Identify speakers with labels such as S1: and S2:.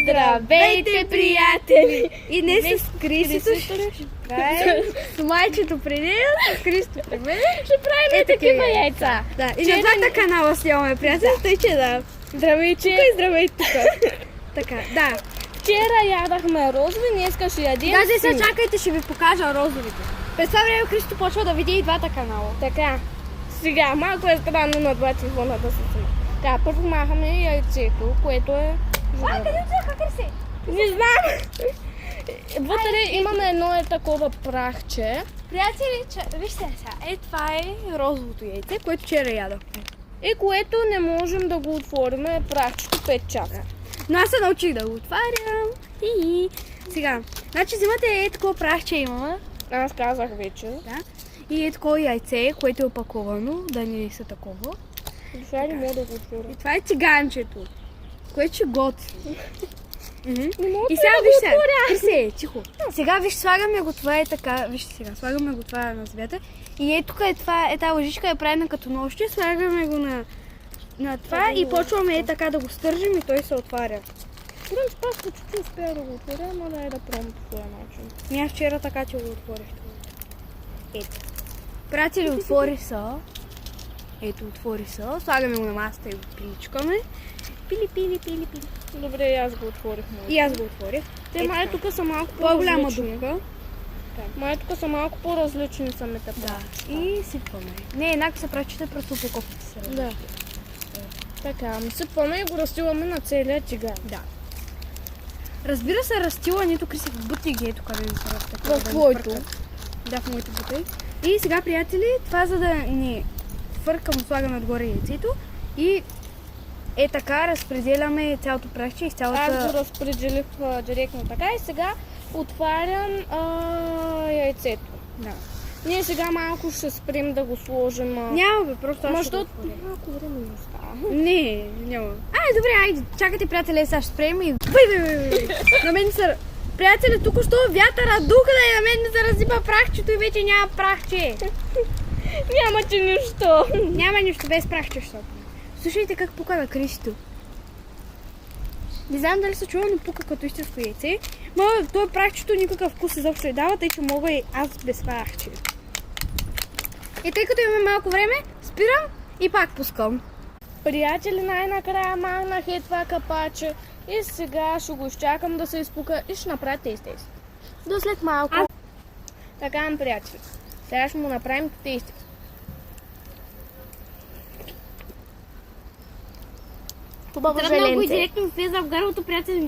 S1: Здравейте, приятели! И днес с Кристо ще правим с майчето преди нас, с Кристо при мен.
S2: Ще правим такива яйца.
S1: Да, и на двата канала снимаме, приятели, тъй че да.
S2: Здравейте!
S1: Тук и здравейте тук. Така, да.
S2: Вчера ядахме розови, днеска ще ядем
S1: Даже
S2: сини.
S1: сега чакайте, ще ви покажа розовите. През това време Кристо почва да види и двата канала.
S2: Така, сега малко е странно на два телефона да се снима. Така, първо махаме яйцето, което е...
S1: Къде отиваха, Криси?
S2: Не знам! Вътре имаме едно такова прахче.
S1: Приятели, вижте сега, това е розовото яйце, което вчера ядохме.
S2: И което не можем да го отворим, е прахчето 5 часа.
S1: Но аз се научих да го отварям. Сега, значи взимате такова прахче имаме.
S2: Аз казах вече.
S1: Да. И е такова яйце, което е опаковано, да не са такова.
S2: Сега не мога да го отворя.
S1: И това е циганчето, което ще готви.
S2: Не мога
S1: И
S2: да
S1: сега
S2: го
S1: вижте,
S2: отворя.
S1: Криси, тихо. Сега виж, слагаме го това е така, вижте сега, слагаме го това на звята. И е тук е това, тази лъжичка е правена като ножче, слагаме го на това и почваме така да го стържим и той се отваря.
S2: Пръв пас почти успя да го отворя, но да е да пробвам по този начин.
S1: И аз вчера така че го отворих. Ето. Приятели, отвори са. Ето, отвори са. Слагаме го на масата и го пиличкаме. Пили.
S2: Добре, и аз го отворих.
S1: И аз го отворих.
S2: Те май тук са малко
S1: По-голяма
S2: по-различни.
S1: дупка.
S2: Май тук са малко по-различни самите
S1: Да.
S2: прахчета.
S1: И сипваме. Не, еднакво са прачите, просто упаковките са различни.
S2: Да. Така, сипваме и го разстиламе на целия тиган.
S1: Да. Разбира се, растила нито Криси в бутиги, ето къде не се растят.
S2: В твоето.
S1: Да, в моите бутиги. И сега, приятели, това за да ни фъркам, слагаме отгоре яйцето и е така разпределяме цялото прахче и цялата...
S2: Аз го разпределих директно така и сега отварям яйцето.
S1: Да.
S2: Ние сега малко ще спрем да го сложим.
S1: Няма бе, просто аз ще го
S2: Защото
S1: отворя.
S2: малко време не остава.
S1: Не, няма. Добре, айде, чакайте, приятели, сега ще спрем и... Бай. На мен се... Приятели, тук що вятъра духа да и на мен не се разсипа прахчето и вече няма прахче.
S2: Нямате нищо.
S1: Няма нищо без прахче, защото. Слушайте как пука на Кристо. Не знам дали се чува, но пука като истинско яйце. Но това прахчето никакъв вкус изобщо не дава, тъй че мога и аз без прахче. И тъй като имаме малко време, спирам и пак пускам.
S2: Приятели, най-накрая махнах това капаче и сега ще го изчакам да се изпука и ще направя тесте. До след малко. Така, приятели. Сега ще му направим тесте. Хубаво
S1: Тръгна го и
S2: желенце.
S1: директно влеза в гърлото, приятели.